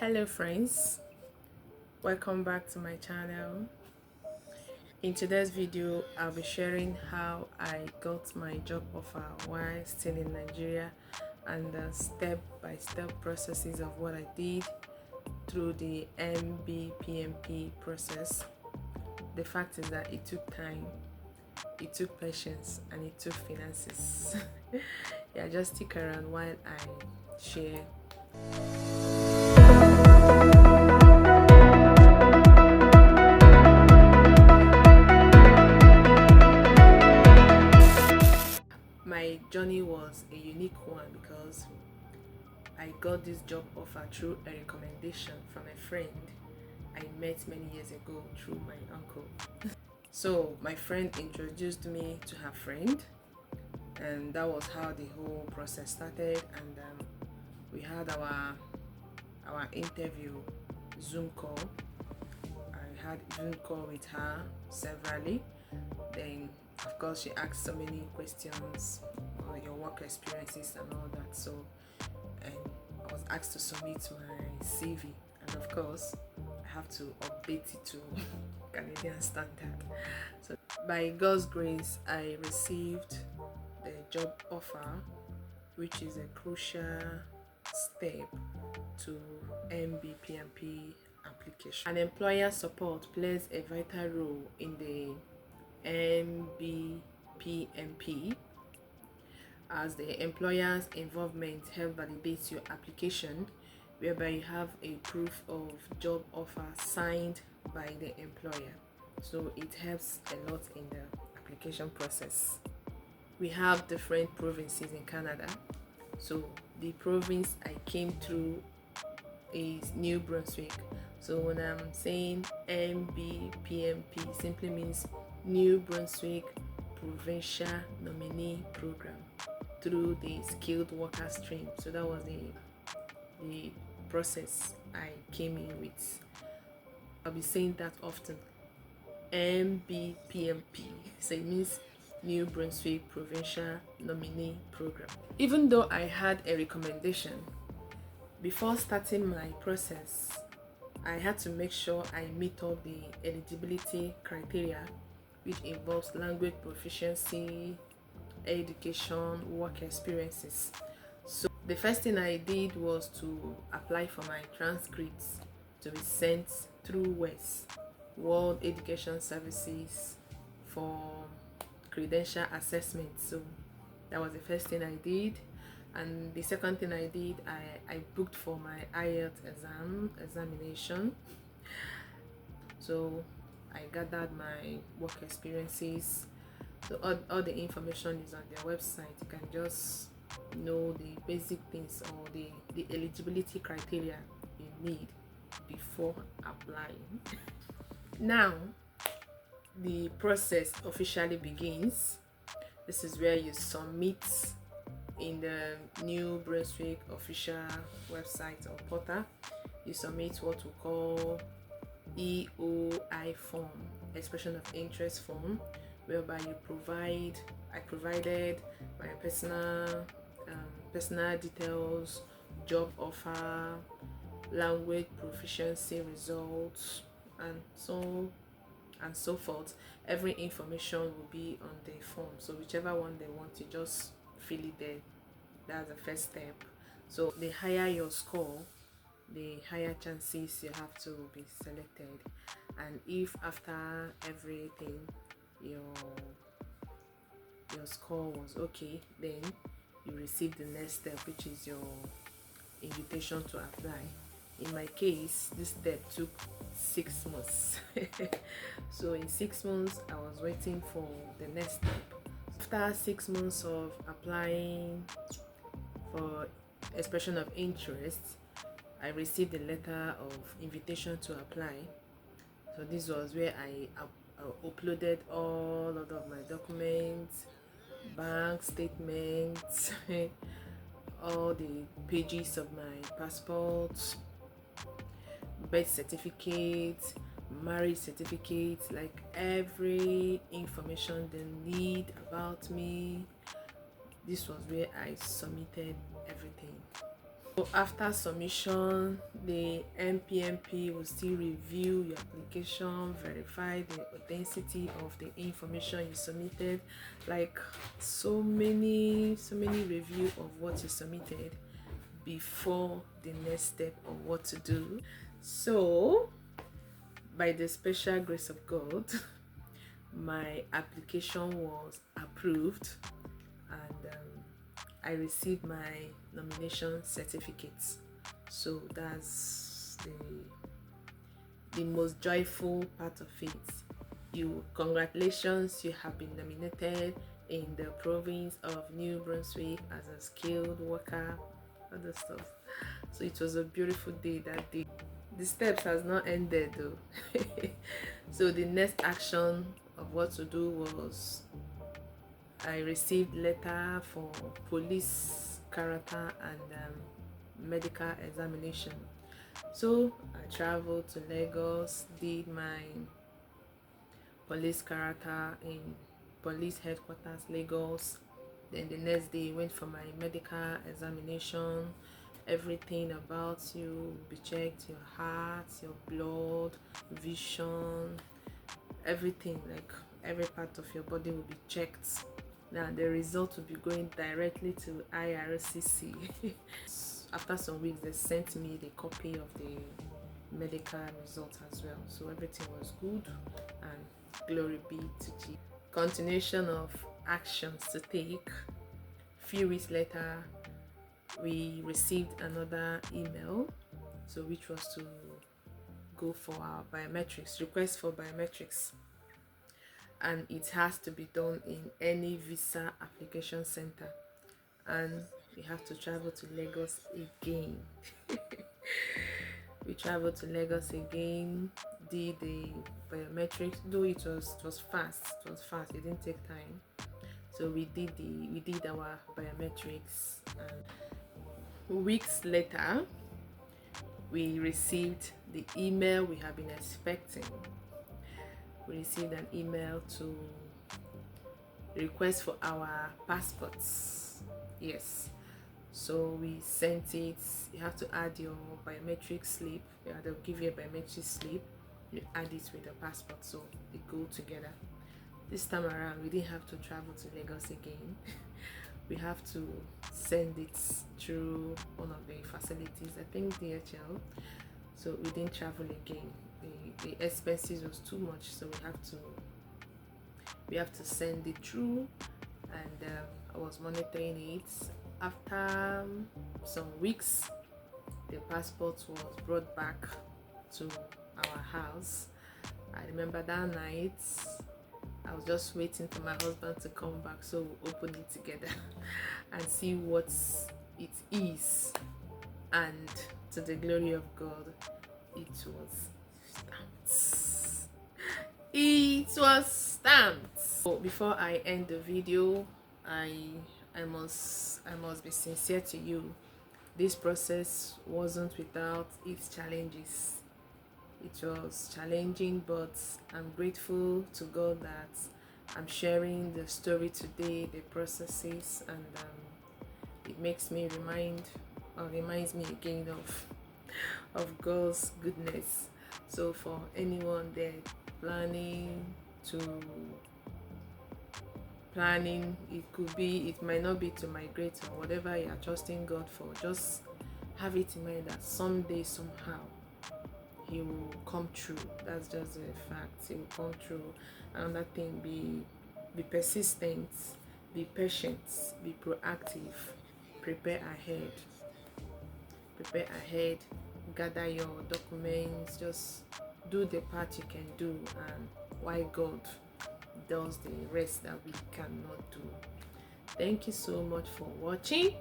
Hello friends, welcome back to my channel. In today's video, I'll be sharing how I got my job offer while still in Nigeria and the step-by-step processes of what I did through the NBPNP process. The fact is that it took time, it took patience, and it took finances. Yeah, just stick around while I share. My journey was a unique one because I got this job offer through a recommendation from a friend I met many years ago through my uncle. So my friend introduced me to her friend, and that was how the whole process started. And we had our interview Zoom call. I had Zoom call with her severally. Then of course she asked so many questions on your work experiences and all that. So and I was asked to submit my CV, and of course I have to update it to Canadian standard. So by God's grace, I received the job offer, which is a crucial step to NBPNP application. An employer support plays a vital role in the NBPNP, as the employer's involvement helps validate your application, whereby you have a proof of job offer signed by the employer. So it helps a lot in the application process. We have different provinces in Canada. So the province I came through is New Brunswick. So when I'm saying NBPNP, simply means New Brunswick Provincial Nominee Program through the skilled worker stream. So that was the process I came in with. I'll be saying that often. NBPNP, so it means New Brunswick Provincial Nominee Program. Even though I had a recommendation, before starting my process, I had to make sure I meet all the eligibility criteria, which involves language proficiency, education, work experiences. So the first thing I did was to apply for my transcripts to be sent through World Education Services for credential assessment. So that was the first thing I did. And the second thing I did, I booked for my IELTS examination. So I gathered my work experiences. So all the information is on their website. You can just know the basic things or the eligibility criteria you need before applying. Now the process officially begins. This is where you submit in the New Brunswick official website or portal. You submit what we call EOI form, expression of interest form, whereby I provided my personal details, job offer, language proficiency results, and so forth. Every information will be on the form, so whichever one they want, you just fill it there. That's the first step. So the higher your score, the higher chances you have to be selected. And if after everything your score was okay, then you receive the next step, which is your invitation to apply. In my case, this step took 6 months. So in 6 months I was waiting for the next step. After 6 months of applying for expression of interest, I received a letter of invitation to apply. So this was where I uploaded all of my documents, bank statements, all the pages of my passport, birth certificate, marriage certificate, like every information they need about me. This was where I submitted everything. So after submission, the NPNP will still review your application, verify the authenticity of the information you submitted, like so many review of what you submitted before the next step of what to do. So by the special grace of God, my application was approved, and I received my nomination certificate. So that's the most joyful part of it. Congratulations, you have been nominated in the province of New Brunswick as a skilled worker, other stuff. So it was a beautiful day that day. The steps has not ended though. So the next action of what to do was I received letter for police character and medical examination. So I traveled to Lagos, did my police character in police headquarters Lagos. Then the next day went for my medical examination. Everything about you will be checked, your heart, your blood, vision, everything, like every part of your body will be checked. Now the result will be going directly to IRCC. After some weeks, they sent me the copy of the medical results as well. So everything was good, and glory be to Jesus. Continuation of actions to take. Few weeks later, we received another email, so which was to go for our biometrics, request for biometrics, and it has to be done in any visa application center, and we have to travel to Lagos again. We traveled to Lagos again, did the biometrics, though it was fast, it didn't take time. So we did our biometrics, and weeks later we received the email we have been expecting. We received an email to request for our passports. Yes, so we sent it. You have to add your biometric slip. Yeah, they'll give you a biometric slip, you add it with your passport, so they go together. This time around we didn't have to travel to Lagos again. We have to send it through one of the facilities, I think DHL. So we didn't travel again. The expenses was too much, so we have to send it through, and I was monitoring it. After some weeks, the passport was brought back to our house. I remember that night I was just waiting for my husband to come back, so we opened it together and see what it is. And to the glory of God, it was stamped. It was stamped. So before I end the video, I must be sincere to you. This process wasn't without its challenges. It was challenging, but I'm grateful to God that I'm sharing the story today, the processes, and it makes me reminds me again of God's goodness. So for anyone there planning, it might not be to migrate or whatever you are trusting God for, just have it in mind that someday, somehow, he will come true. That's just a fact. He will come true. Another thing, be persistent, be patient, be proactive, prepare ahead, gather your documents, just do the part you can do, and why God does the rest that we cannot do. Thank you so much for watching.